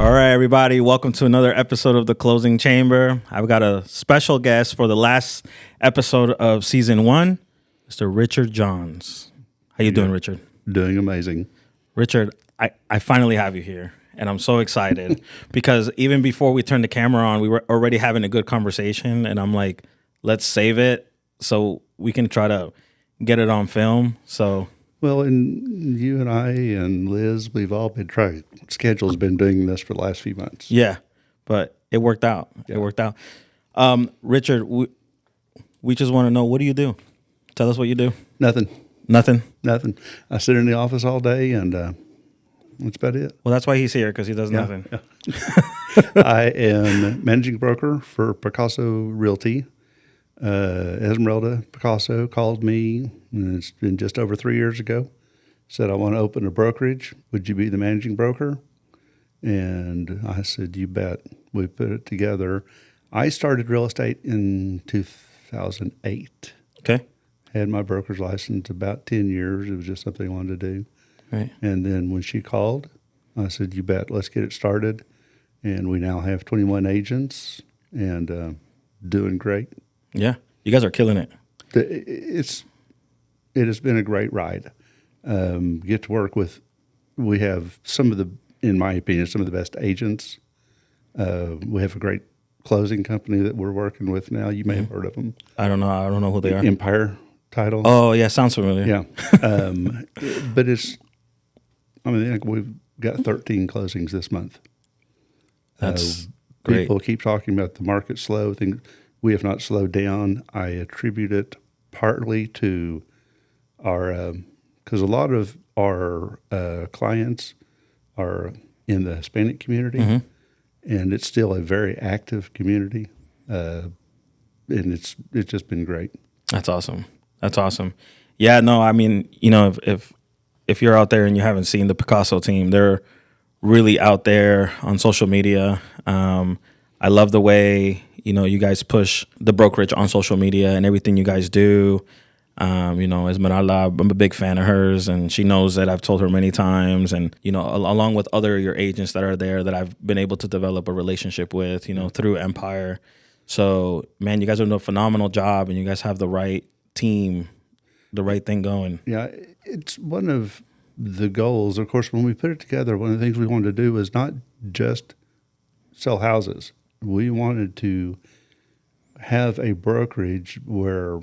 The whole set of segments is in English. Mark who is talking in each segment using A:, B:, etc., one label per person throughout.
A: All right, everybody, welcome to another episode of The Closing Chamber. I've got a special guest for the last episode of season 1, Mr. Richard Johns. How you doing, Richard?
B: Doing amazing.
A: Richard, I finally have you here, and I'm so excited because even before we turned the camera on, we were already having a good conversation, and I'm like, let's save it so we can try to get it on film. So...
B: Well, and you and I and Liz, we've all been trying. Schedule's been doing this for the last few months.
A: Yeah, but it worked out.
B: Yeah.
A: It worked out. Richard, we just want to know, what do you do? Tell us what you do.
B: Nothing. I sit in the office all day, and that's about it.
A: Well, that's why he's here, because he does nothing.
B: Yeah. I am managing broker for Picasso Realty. Esmeralda Picasso called me, and it's been just over 3 years ago, said, I want to open a brokerage. Would you be the managing broker? And I said, you bet. We put it together. I started real estate in 2008.
A: Okay.
B: Had my broker's license about 10 years. It was just something I wanted to do.
A: Right.
B: And then when she called, I said, you bet, let's get it started. And we now have 21 agents and doing great.
A: Yeah. You guys are killing it.
B: It has been a great ride. Get to work with, we have some of the, in my opinion, some of the best agents. We have a great closing company that we're working with now. You may have heard of them.
A: I don't know who they are.
B: Empire Title.
A: Oh, yeah, sounds familiar.
B: Yeah. But it's, I think we've got 13 closings this month.
A: That's great.
B: People keep talking about the market slow. We have not slowed down. I attribute it partly to our, because a lot of our clients are in the Hispanic community, and it's still a very active community, and it's just been great.
A: That's awesome. Yeah, no, I mean, if you're out there and you haven't seen the Picasso team, they're really out there on social media. I love the way, you guys push the brokerage on social media and everything you guys do. Esmeralda, I'm a big fan of hers, and she knows that I've told her many times. And, along with your agents that are there that I've been able to develop a relationship with, through Empire. So, man, you guys are doing a phenomenal job, and you guys have the right team, the right thing going.
B: Yeah, it's one of the goals. Of course, when we put it together, one of the things we wanted to do was not just sell houses. We wanted to have a brokerage where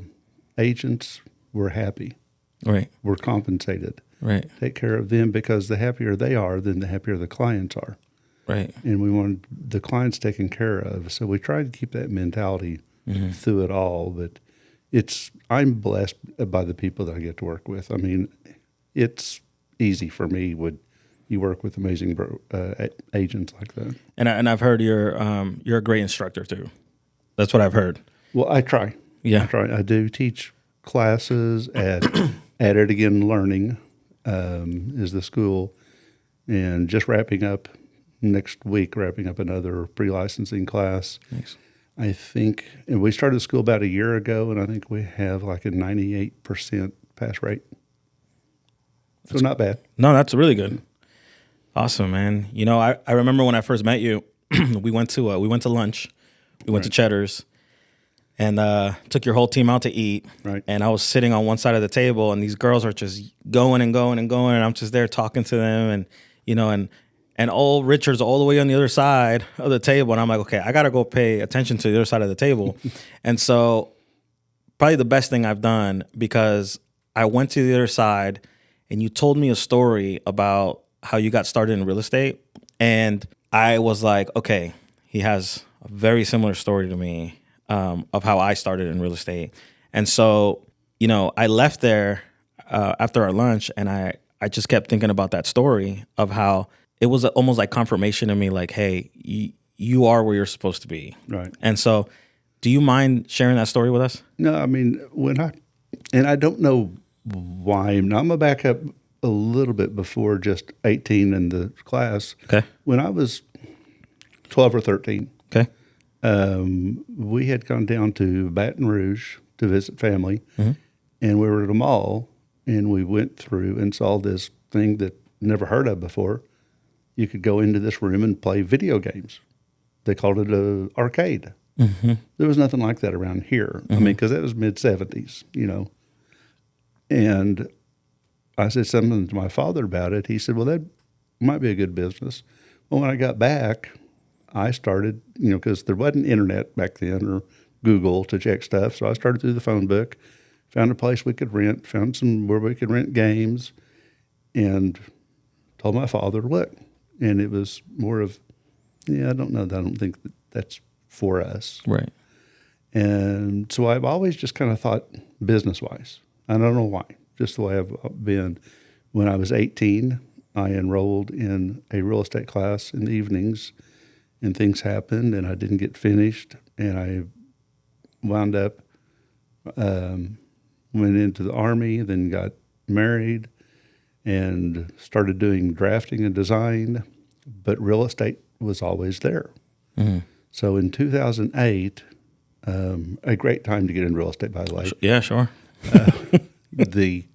B: agents were happy,
A: Right.
B: were compensated,
A: Right.
B: take care of them, because the happier they are, then the happier the clients are.
A: Right.
B: And we wanted the clients taken care of. So we tried to keep that mentality through it all. But I'm blessed by the people that I get to work with. I mean, it's easy for me when you work with amazing agents like that.
A: And I've heard you're a great instructor too. That's what I've heard.
B: Well, I try.
A: Yeah.
B: I do teach classes at It Again Learning is the school, and just wrapping up next week, another pre-licensing class.
A: Nice.
B: I think, and we started school about a year ago, and I think we have like a 98% pass rate. So not bad.
A: No, that's really good. Awesome, man. I remember when I first met you, we went to lunch. We went to Cheddar's and took your whole team out to eat.
B: Right.
A: And I was sitting on one side of the table, and these girls are just going and going and going, and I'm just there talking to them, and old Richard's all the way on the other side of the table, and I'm like, okay, I got to go pay attention to the other side of the table. And so probably the best thing I've done, because I went to the other side, and you told me a story about how you got started in real estate. And I was like, okay, he has a very similar story to me of how I started in real estate. And so, I left there after our lunch, and I just kept thinking about that story of how it was almost like confirmation to me, like, hey, you are where you're supposed to be.
B: Right.
A: And so do you mind sharing that story with us?
B: No, I mean, I don't know why. Now I'm going to back up a little bit before just 18 in the class.
A: Okay.
B: When I was 12 or 13,
A: Okay.
B: we had gone down to Baton Rouge to visit family, and we were at a mall, and we went through and saw this thing that never heard of before. you could go into this room and play video games. They called it a arcade. There was nothing like that around here. I mean, because that was mid-'70s, And I said something to my father about it. He said, well, that might be a good business. Well, when I got back, I started, because there wasn't internet back then or Google to check stuff. So I started through the phone book, found a place we could rent, found some where we could rent games, and told my father, look. And it was more of, I don't know. I don't think that's for us.
A: Right.
B: And so I've always just kind of thought business-wise. I don't know why, just the way I've been. When I was 18, I enrolled in a real estate class in the evenings, and things happened, and I didn't get finished, and I wound up, went into the Army, then got married, and started doing drafting and design, but real estate was always there. So in 2008, a great time to get into real estate, by the way.
A: Yeah, sure.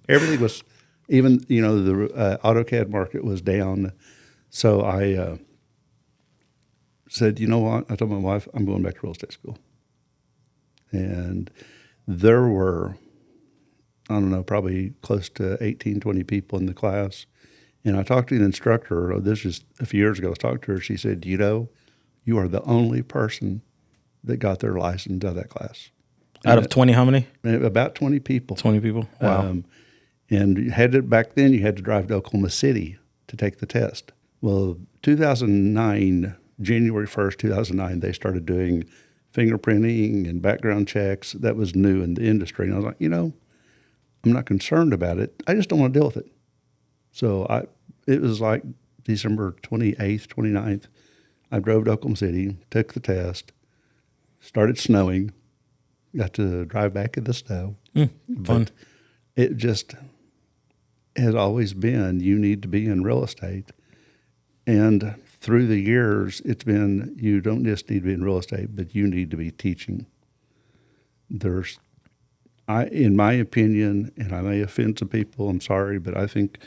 B: Everything was, even the AutoCAD market was down. So I said, you know what? I told my wife, I'm going back to real estate school. And there were, I don't know, probably close to 18, 20 people in the class. And I talked to the instructor. This is a few years ago. I was talking to her. She said, you are the only person that got their license out of that class.
A: Out of 20, how many?
B: About 20 people.
A: 20 people? Wow.
B: And back then you had to drive to Oklahoma City to take the test. Well, 2009, January 1st, 2009, they started doing fingerprinting and background checks. That was new in the industry. And I was like, I'm not concerned about it. I just don't want to deal with it. So it was like December 28th, 29th. I drove to Oklahoma City, took the test, started snowing, got to drive back in the snow.
A: Fun.
B: But it just has always been, you need to be in real estate. And through the years, it's been, you don't just need to be in real estate, but you need to be teaching. In my opinion, and I may offend some people, I'm sorry, but I think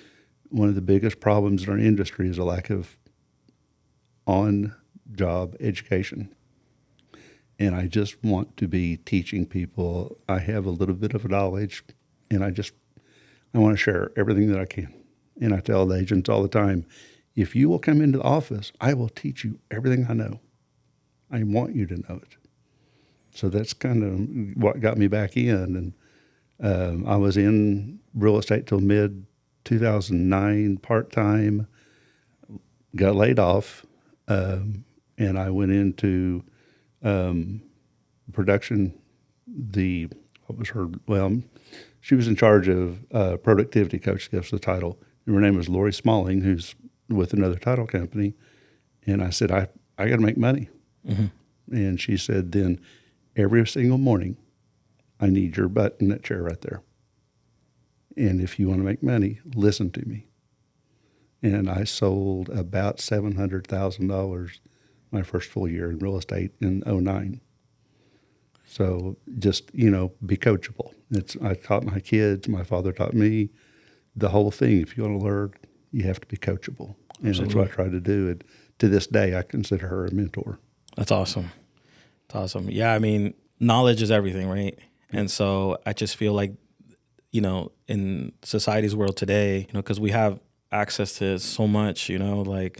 B: one of the biggest problems in our industry is a lack of on-job education. And I just want to be teaching people. I have a little bit of knowledge, and I want to share everything that I can. And I tell the agents all the time, if you will come into the office, I will teach you everything I know. I want you to know it. So that's kind of what got me back in. And I was in real estate till mid-2009, part-time, got laid off, and I went into production. She was in charge of productivity coach, that's the title. And her name was Lori Smalling, who's with another title company. And I said, I got to make money. And she said, then every single morning, I need your butt in that chair right there. And if you want to make money, listen to me. And I sold about $700,000 my first full year in real estate in 2009. So just, be coachable. I taught my kids, my father taught me the whole thing. If you want to learn, you have to be coachable. And Absolutely. That's what I try to do. And to this day, I consider her a mentor.
A: That's awesome. That's awesome. Yeah, I mean, knowledge is everything, right? And so I just feel like, in society's world today, because we have access to so much,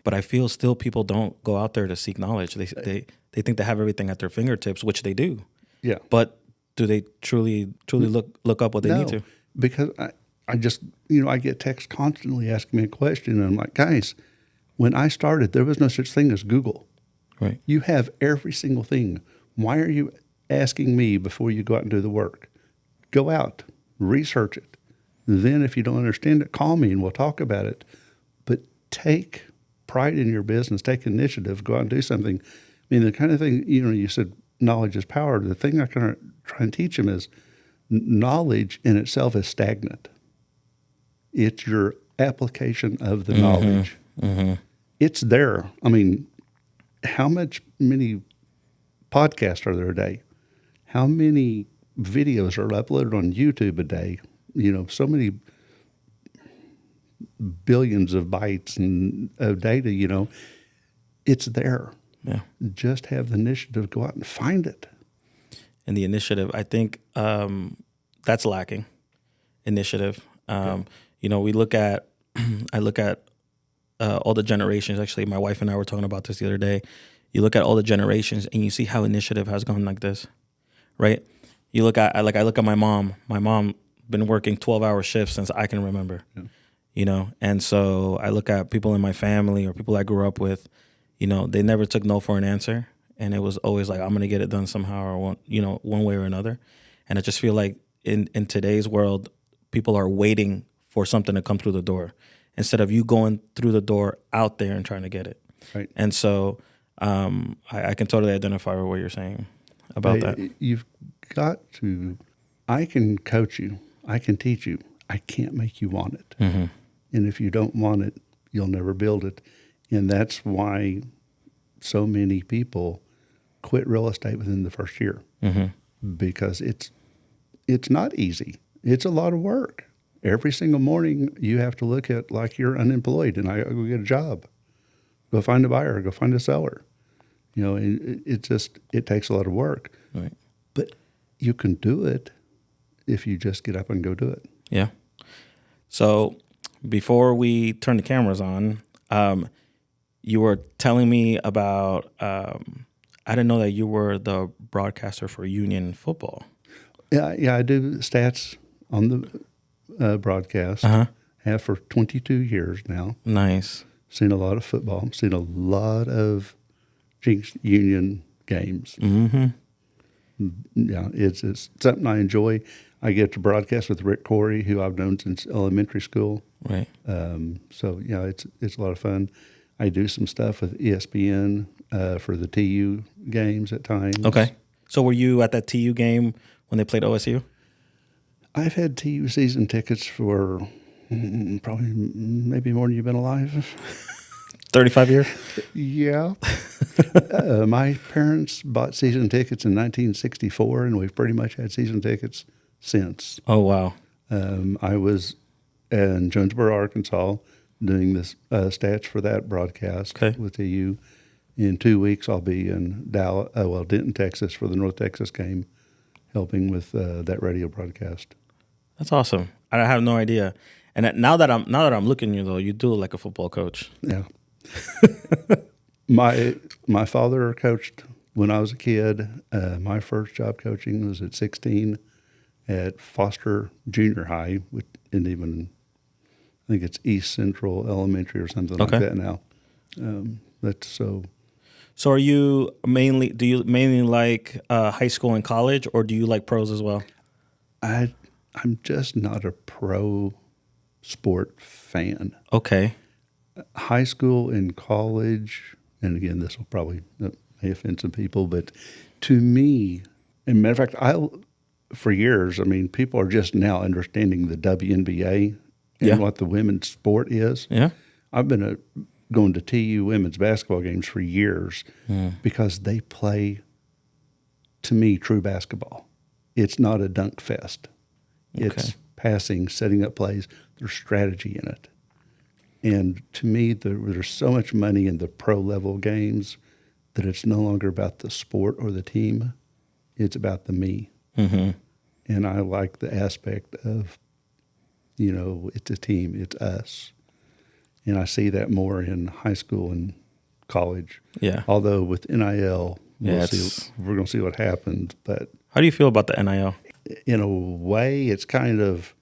A: but I feel still people don't go out there to seek knowledge. They think they have everything at their fingertips, which they do.
B: Yeah.
A: But do they truly look up what they need to?
B: Because I just, I get texts constantly asking me a question, and I'm like, guys, when I started, there was no such thing as Google.
A: Right.
B: You have every single thing. Why are you asking me before you go out and do the work? Go out, research it. Then if you don't understand it, call me and we'll talk about it. But take pride in your business, take initiative, go out and do something. I mean, the kind of thing, you said knowledge is power. The thing I kind of try and teach them is knowledge in itself is stagnant. It's your application of the knowledge. It's there. I mean, many podcasts are there a day? How many videos are uploaded on YouTube a day? So many billions of bytes and of data, it's there.
A: Yeah.
B: Just have the initiative to go out and find it.
A: And the initiative, I think that's lacking. Initiative. We look at, I look at all the generations. Actually, my wife and I were talking about this the other day. You look at all the generations and you see how initiative has gone like this, right? You look at, I look at my mom. My mom been working 12-hour shifts since I can remember, and so I look at people in my family or people I grew up with, they never took no for an answer. And it was always like, I'm going to get it done somehow or one way or another. And I just feel like in today's world, people are waiting for something to come through the door instead of you going through the door out there and trying to get it.
B: Right.
A: And so I can totally identify with what you're saying about that.
B: You've got to, I can coach you. I can teach you. I can't make you want it.
A: Mm-hmm.
B: And if you don't want it, you'll never build it. And that's why so many people quit real estate within the first year, because it's not easy. It's a lot of work. Every single morning you have to look at like you're unemployed and I go get a job, go find a buyer, go find a seller. And it takes a lot of work.
A: Right.
B: But you can do it if you just get up and go do it.
A: Yeah. So before we turn the cameras on, you were telling me about, I didn't know that you were the broadcaster for Union football.
B: Yeah, I do stats on the broadcast. Have for 22 years now.
A: Nice.
B: Seen a lot of football. Seen a lot of Jinx Union games.
A: Mm-hmm.
B: Yeah, it's something I enjoy. I get to broadcast with Rick Corey, who I've known since elementary school.
A: Right.
B: So yeah, it's a lot of fun. I do some stuff with ESPN for the TU games at times.
A: Okay. So were you at that TU game when they played OSU?
B: I've had TU season tickets for probably maybe more than you've been alive.
A: 35 years?
B: Yeah. My parents bought season tickets in 1964, and we've pretty much had season tickets since.
A: Oh, wow.
B: I was in Jonesboro, Arkansas, doing this stats for that broadcast with TU. In 2 weeks, I'll be in Denton, Texas, for the North Texas game, helping with that radio broadcast.
A: That's awesome. I have no idea. And now that I'm looking at you, though, you do look like a football coach.
B: Yeah. My father coached when I was a kid. My first job coaching was at 16 at Foster Junior High, which isn't even, I think it's East Central Elementary or something like that now. That's so.
A: So do you mainly like high school and college, or do you like pros as well?
B: I'm just not a pro sport fan.
A: Okay.
B: High school and college, and again, this will probably may offend some people, but to me, as a matter of fact, for years, people are just now understanding the WNBA and what the women's sport is.
A: Yeah.
B: I've been going to TU women's basketball games for years because they play, to me, true basketball. It's not a dunk fest. It's passing, setting up plays. There's strategy in it. And to me, there's so much money in the pro level games that it's no longer about the sport or the team. It's about the me.
A: Mm-hmm.
B: And I like the aspect of, it's a team, it's us. And I see that more in high school and college.
A: Yeah.
B: Although with NIL, we're going to see what happens. But
A: how do you feel about the NIL?
B: In a way, it's kind of,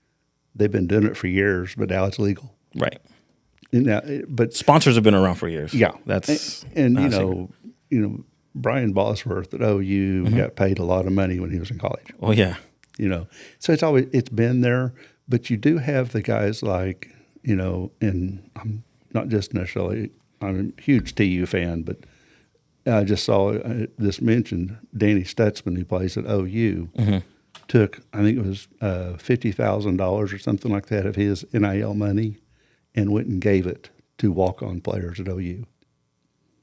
B: they've been doing it for years, but now it's legal.
A: Right.
B: Now, but
A: sponsors have been around for years.
B: Yeah.
A: That's
B: and Brian Bosworth at OU got paid a lot of money when he was in college.
A: Oh yeah.
B: So it's been there, but you do have the guys like, and I'm not just necessarily, I'm a huge TU fan, but I just saw this mentioned, Danny Stutzman, who plays at OU, took, I think it was $50,000 or something like that of his NIL money and went and gave it to walk-on players at OU.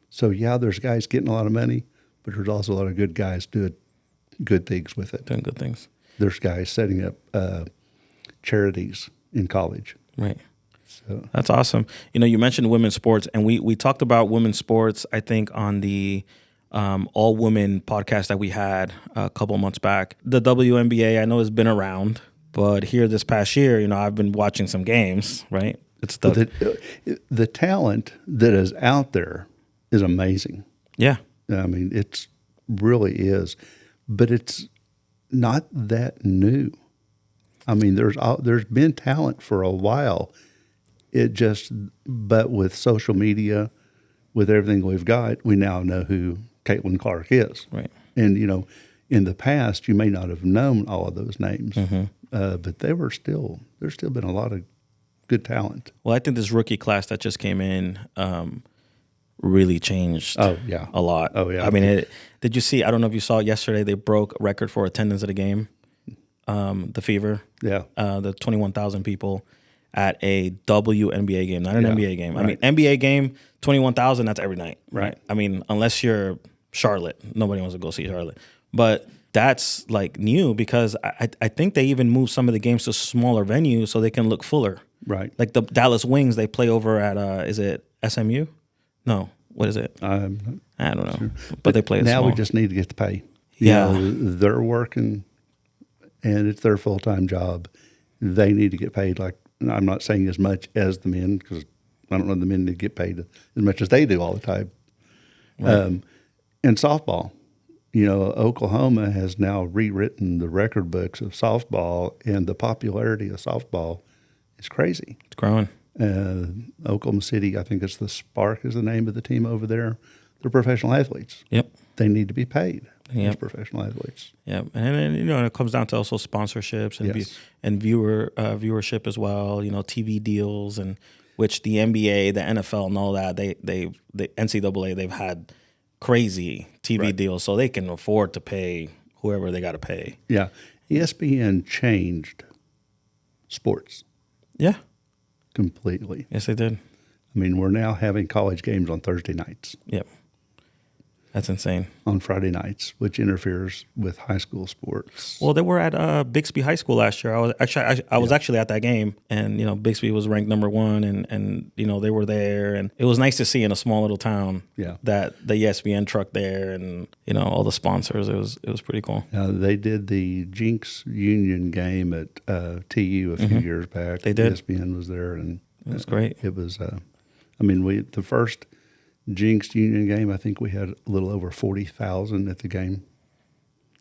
B: So, yeah, there's guys getting a lot of money, but there's also a lot of good guys doing good things with it.
A: Doing good things.
B: There's guys setting up charities in college.
A: Right.
B: So
A: That's awesome. You know, you mentioned women's sports, and we talked about women's sports, I think, on the all women podcast that we had a couple months back. The WNBA, I know, has been around, but here this past year, you know, I've been watching some games, right? It's
B: but
A: the,
B: the talent that is out there is amazing.
A: yeah,
B: I mean, it's really is, but it's not that new. I mean, there's been talent for a while. But with social media, with everything we've got, we now know who Caitlin Clark is.
A: right.
B: And in the past, you may not have known all of those names, but there's still been a lot of good talent.
A: Well, I think this rookie class that just came in really changed
B: Oh yeah,
A: a lot.
B: Oh yeah.
A: I mean, did you see, I don't know if you saw it yesterday, they broke a record for attendance at a game, the Fever.
B: Yeah.
A: The 21,000 people at a WNBA game, not an NBA game.
B: Right.
A: I mean, NBA game, 21,000, that's every night.
B: Right.
A: I mean, unless you're Charlotte, nobody wants to go see Charlotte. But that's like new because I think they even moved some of the games to smaller venues so they can look fuller.
B: Right.
A: Like the Dallas Wings, they play over at, is it SMU? No, what is it? I don't know. Sure. But they play it
B: now.
A: small.
B: We just need to get the pay.
A: Yeah.
B: They're working, and it's their full-time job. They need to get paid. Like, I'm not saying as much as the men because I don't know the men need to get paid as much as they do all the time. Right. And softball, Oklahoma has now rewritten the record books of softball, and the popularity of softball is crazy.
A: It's growing.
B: Oklahoma City, I think it's the Spark is the name of the team over there. They're professional athletes.
A: Yep.
B: They need to be paid
A: as
B: professional athletes.
A: Yeah, and then it comes down to also sponsorships and
B: Yes.
A: and viewership as well. TV deals, and which the NBA, the NFL, and all that the NCAA, they've had crazy TV deals, so they can afford to pay whoever they got to pay.
B: Yeah, ESPN changed sports.
A: Yeah,
B: completely.
A: Yes, they did.
B: I mean, we're now having college games on Thursday nights.
A: Yep. That's insane.
B: On Friday nights, which interferes with high school sports.
A: Well, they were at Bixby High School last year. I was actually at that game, and Bixby was ranked number 1, and they were there, and it was nice to see in a small little town that the ESPN truck there, and all the sponsors. It was pretty cool.
B: They did the Jinx Union game at TU a few years back.
A: They did.
B: ESPN was there, and
A: it was great.
B: It was. The first Jinx Union game, I think we had a little over 40,000 at the game.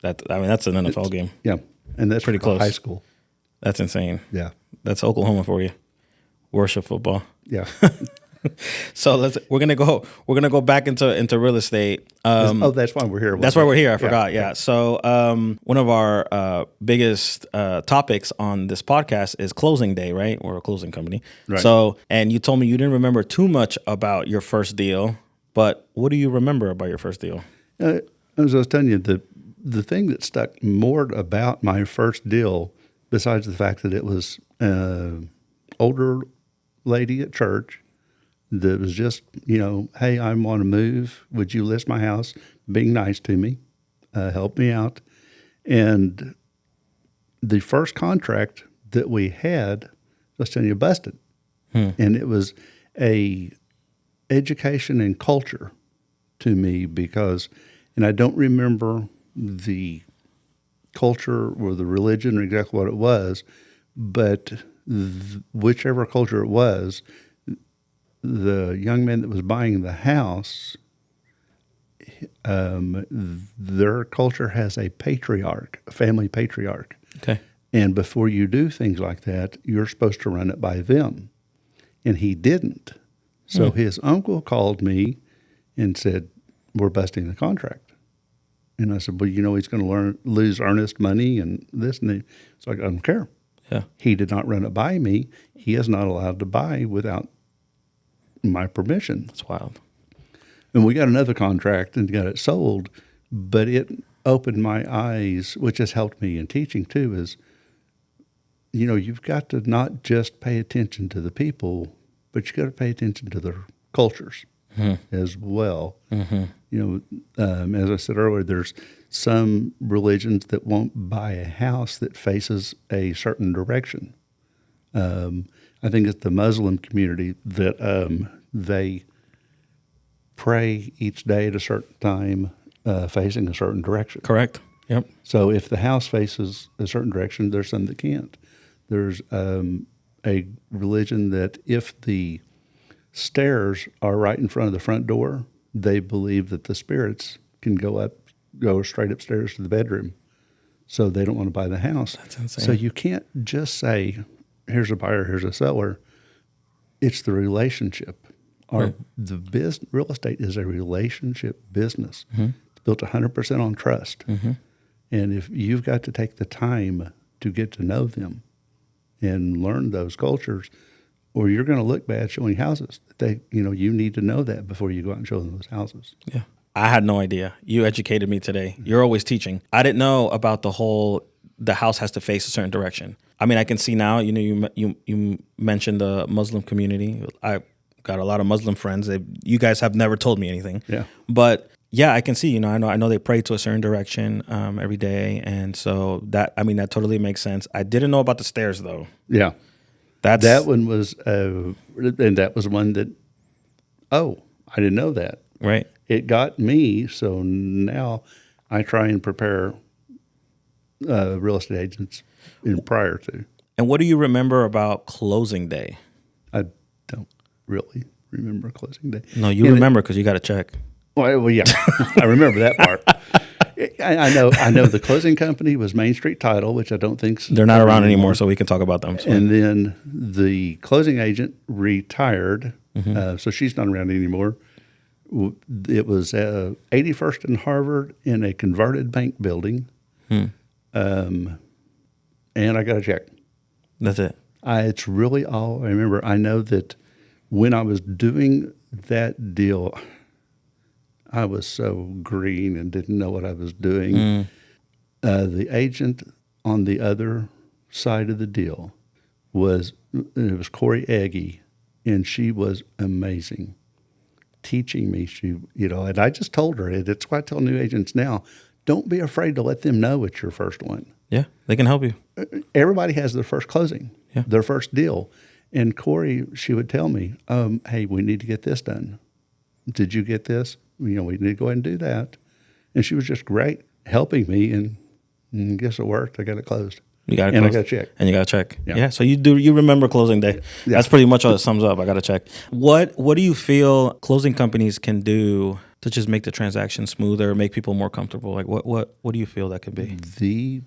A: That's an NFL game.
B: Yeah, and that's
A: pretty close.
B: High school.
A: That's insane.
B: Yeah,
A: that's Oklahoma for you. Worship football.
B: Yeah.
A: So we're gonna go back into real estate.
B: That's why we're here.
A: That's why we're here. I forgot. Yeah. So one of our biggest topics on this podcast is closing day, right? We're a closing company.
B: Right.
A: So, and you told me you didn't remember too much about your first deal, but what do you remember about your first deal?
B: As I was telling you, the thing that stuck more about my first deal, besides the fact that it was an older lady at church that was just, hey, I want to move. Would you list my house? Being nice to me, help me out. And the first contract that we had, I was telling you, busted. And it was a education and culture to me because, and I don't remember the culture or the religion or exactly what it was, but whichever culture it was, the young man that was buying the house, their culture has a patriarch, a family patriarch.
A: Okay.
B: And before you do things like that, you're supposed to run it by them. And he didn't. So his uncle called me and said, we're busting the contract. And I said, well, he's going to lose earnest money and this and that. It's like, I don't care.
A: Yeah.
B: He did not run it by me. He is not allowed to buy without my permission.
A: That's wild.
B: And we got another contract and got it sold, but it opened my eyes, which has helped me in teaching too, is, you've got to not just pay attention to the people, but you got to pay attention to their cultures as well. Mm-hmm. As I said earlier, there's some religions that won't buy a house that faces a certain direction. I think it's the Muslim community that they pray each day at a certain time, facing a certain direction.
A: Correct. Yep.
B: So if the house faces a certain direction, there's some that can't. There's a religion that if the stairs are right in front of the front door, they believe that the spirits can go straight upstairs to the bedroom. So they don't want to buy the house.
A: That's insane.
B: So you can't just say, here's a buyer, here's a seller. It's the relationship.
A: Right.
B: The real estate is a relationship business. It's built 100% on trust. And if you've got to take the time to get to know them and learn those cultures, or you're going to look bad showing houses. You need to know that before you go out and show them those houses.
A: Yeah. I had no idea. You educated me today. You're always teaching. I didn't know about the house has to face a certain direction. I mean, I can see now, you mentioned the Muslim community. I got a lot of Muslim friends. You guys have never told me anything.
B: Yeah.
A: But yeah, I can see, I know they pray to a certain direction every day. And so that totally makes sense. I didn't know about the stairs though.
B: Yeah. That one was, and that was one that, I didn't know that.
A: Right.
B: It got me, so now I try and prepare real estate agents prior to.
A: And what do you remember about closing day?
B: I don't really remember closing day.
A: No, you remember because you got a check.
B: Well, yeah, I remember that part. I know the closing company was Main Street Title, which I don't think
A: they're not around anymore, so we can talk about them. So.
B: And then the closing agent retired, so she's not around anymore. It was 81st and Harvard in a converted bank building, and I got a check.
A: That's it.
B: It's really all I remember. I know that when I was doing that deal, I was so green and didn't know what I was doing. The agent on the other side of the deal was Corey Aggie, and she was amazing, teaching me. And I just told her, it's why I tell new agents now, don't be afraid to let them know it's your first one.
A: Yeah, they can help you.
B: Everybody has their first closing, their first deal. And Corey, she would tell me, hey, we need to get this done. Did you get this? We need to go ahead and do that. And she was just great helping me, and guess it worked. I got it closed.
A: You got it
B: and
A: closed.
B: I got a check.
A: And you got a check. Yeah. So you remember closing day. Yeah. That's pretty much all it sums up. I got a check. What do you feel closing companies can do to just make the transaction smoother, make people more comfortable? Like what do you feel that could be?
B: The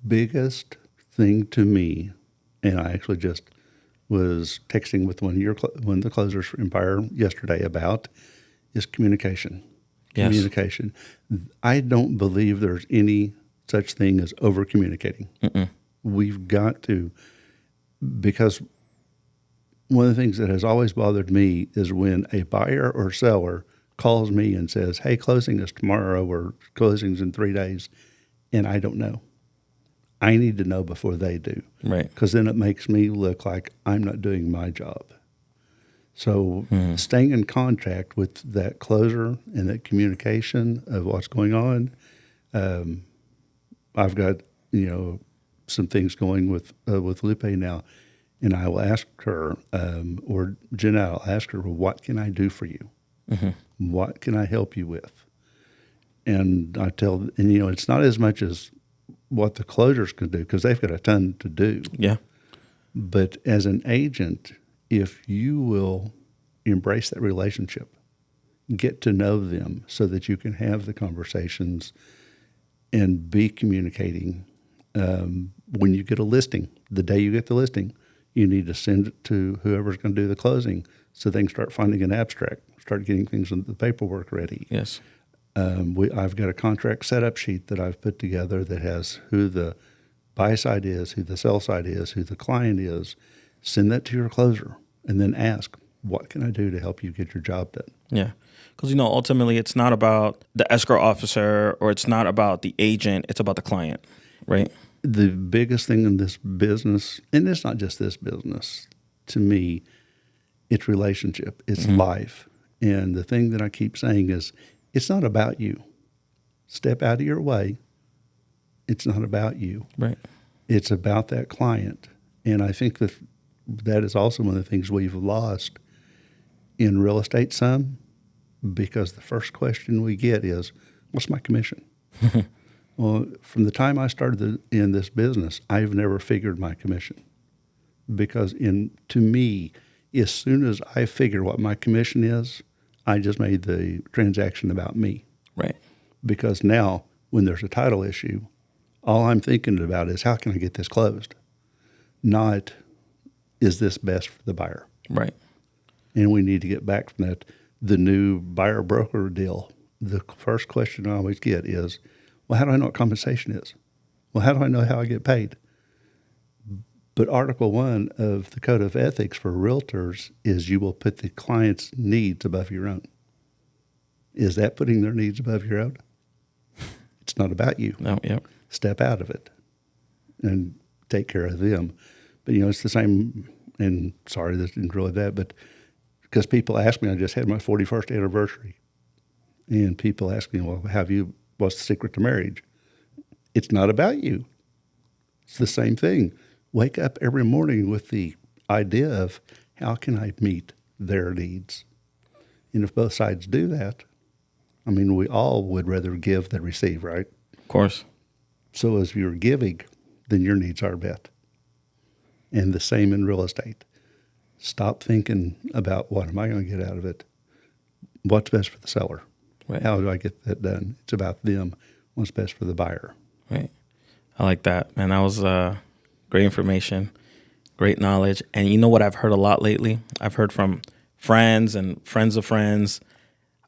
B: biggest thing to me, and I actually just was texting with one of the closers for Empire yesterday about, is communication.
A: Yes.
B: Communication. I don't believe there's any such thing as over communicating. We've got to, because one of the things that has always bothered me is when a buyer or seller calls me and says, hey, closing is tomorrow or closing's in 3 days, and I don't know. I need to know before they do.
A: Right.
B: Because then it makes me look like I'm not doing my job. So staying in contact with that closer and that communication of what's going on. I've got, some things going with Lupe now, and I will ask her, or Jenna, I'll ask her, well, what can I do for you? What can I help you with? And it's not as much as what the closers can do, because they've got a ton to do.
A: Yeah.
B: But as an agent, if you will embrace that relationship, get to know them so that you can have the conversations and be communicating. When you get a listing, the day you get the listing, you need to send it to whoever's going to do the closing so they can start finding an abstract, start getting things in the paperwork ready.
A: Yes.
B: I've got a contract setup sheet that I've put together that has who the buy side is, who the sell side is, who the client is. Send that to your closer and then ask, what can I do to help you get your job done?
A: Yeah. Because, ultimately it's not about the escrow officer or it's not about the agent. It's about the client, right?
B: The biggest thing in this business, and it's not just this business, to me, it's relationship. It's life. And the thing that I keep saying is, it's not about you. Step out of your way. It's not about you.
A: Right.
B: It's about that client. And I think that that is also one of the things we've lost in real estate some, because the first question we get is, what's my commission? Well, from the time I started in this business, I've never figured my commission, because to me, as soon as I figure what my commission is, I just made the transaction about me.
A: Right.
B: Because now when there's a title issue, all I'm thinking about is how can I get this closed? Not, is this best for the buyer?
A: Right.
B: And we need to get back from that. The new buyer broker deal, the first question I always get is, well, how do I know what compensation is? Well, how do I know how I get paid? But Article 1 of the Code of Ethics for Realtors is you will put the client's needs above your own. Is that putting their needs above your own? It's not about you.
A: No. Yep.
B: Step out of it and take care of them. But, it's the same, and sorry, this isn't really that, but because people ask me, I just had my 41st anniversary, and people ask me, well, what's the secret to marriage? It's not about you. It's the same thing. Wake up every morning with the idea of how can I meet their needs? And if both sides do that, we all would rather give than receive, right?
A: Of course.
B: So as you're giving, then your needs are met. And the same in real estate. Stop thinking about what am I going to get out of it? What's best for the seller?
A: Right.
B: How do I get that done? It's about them. What's best for the buyer?
A: Right. I like that, man. That was great information, great knowledge. And you know what I've heard a lot lately? I've heard from friends and friends of friends,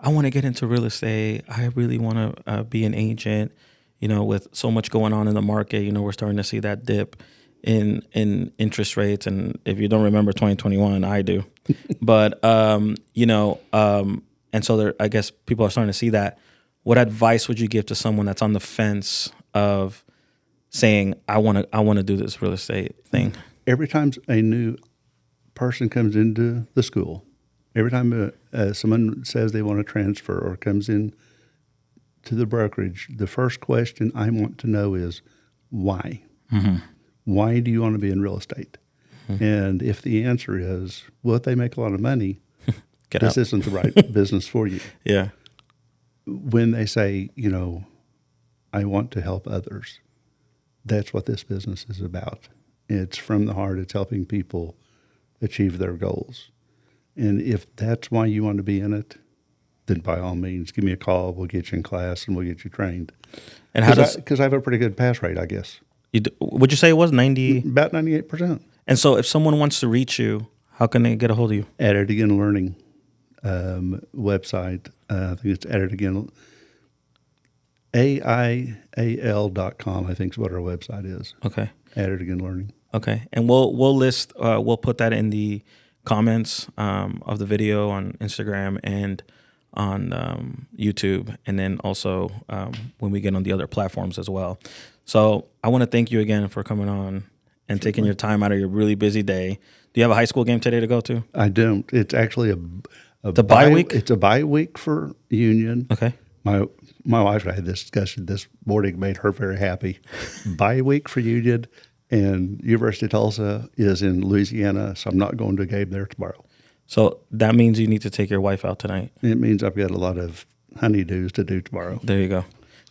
A: I want to get into real estate. I really want to be an agent. With so much going on in the market, we're starting to see that dip in interest rates. And if you don't remember 2021, I do. But, and so I guess people are starting to see that. What advice would you give to someone that's on the fence of saying, I want to do this real estate thing?
B: Every time a new person comes into the school, every time someone says they want to transfer or comes in to the brokerage, the first question I want to know is why? Mm-hmm. Why do you want to be in real estate? Mm-hmm. And if the answer is, well, if they make a lot of money, this isn't the right business for you.
A: Yeah.
B: When they say, I want to help others, that's what this business is about. It's from the heart. It's helping people achieve their goals. And if that's why you want to be in it, then by all means, give me a call. We'll get you in class and we'll get you trained. And because I have a pretty good pass rate, I guess.
A: Would you say it was 90?
B: About 98%.
A: And so if someone wants to reach you, how can they get a hold of you?
B: At It Again Learning website. I think it's At It Again, AIAL.com, I think is what our website is.
A: Okay.
B: At It Again Learning.
A: Okay. And we'll list, we'll put that in the comments of the video on Instagram and on YouTube, and then also when we get on the other platforms as well. So I want to thank you again for coming on and taking your time out of your really busy day. Do you have a high school game today to go to?
B: I don't. It's actually
A: a bye week?
B: It's a bye week for Union.
A: Okay.
B: My wife and I had this discussion this morning, made her very happy. Bye week for Union, and University of Tulsa is in Louisiana, so I'm not going to a game there tomorrow.
A: So that means you need to take your wife out tonight.
B: It means I've got a lot of honeydews to do tomorrow.
A: There you go.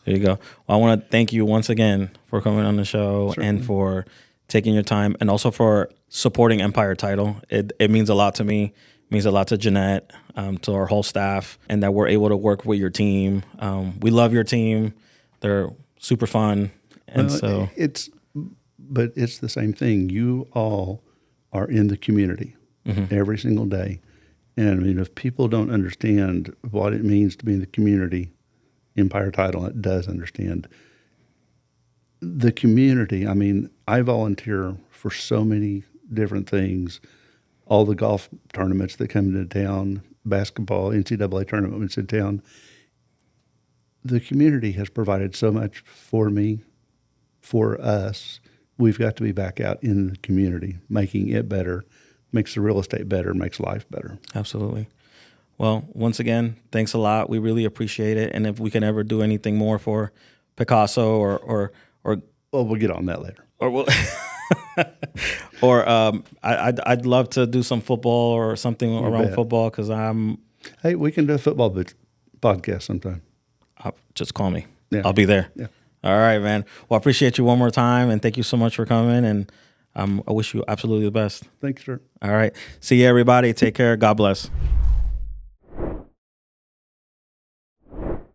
A: Well, I want to thank you once again for coming on the show. Certainly. And for taking your time, and also for supporting Empire Title. It means a lot to me. It means a lot to Jeanette, to our whole staff, and that we're able to work with your team. We love your team. They're super fun. And
B: it's the same thing. You all are in the community. Mm-hmm. Every single day. And if people don't understand what it means to be in the community, Empire Title, it does understand. The community, I volunteer for so many different things. All the golf tournaments that come into town, basketball, NCAA tournaments in town. The community has provided so much for me, for us. We've got to be back out in the community, making it better. Makes the real estate better, makes life better.
A: Absolutely. Well, once again, thanks a lot. We really appreciate it. And if we can ever do anything more for Picasso or
B: well, we'll get on that later.
A: Or we'll Or I'd love to do some football or something around
B: bet.
A: football because
B: Hey, we can do a football podcast sometime.
A: just call me.
B: Yeah.
A: I'll be there.
B: Yeah.
A: All right, man. Well, I appreciate you one more time, and thank you so much for coming. And I wish you absolutely the best.
B: Thanks, sir.
A: All right. See you, everybody. Take care. God bless.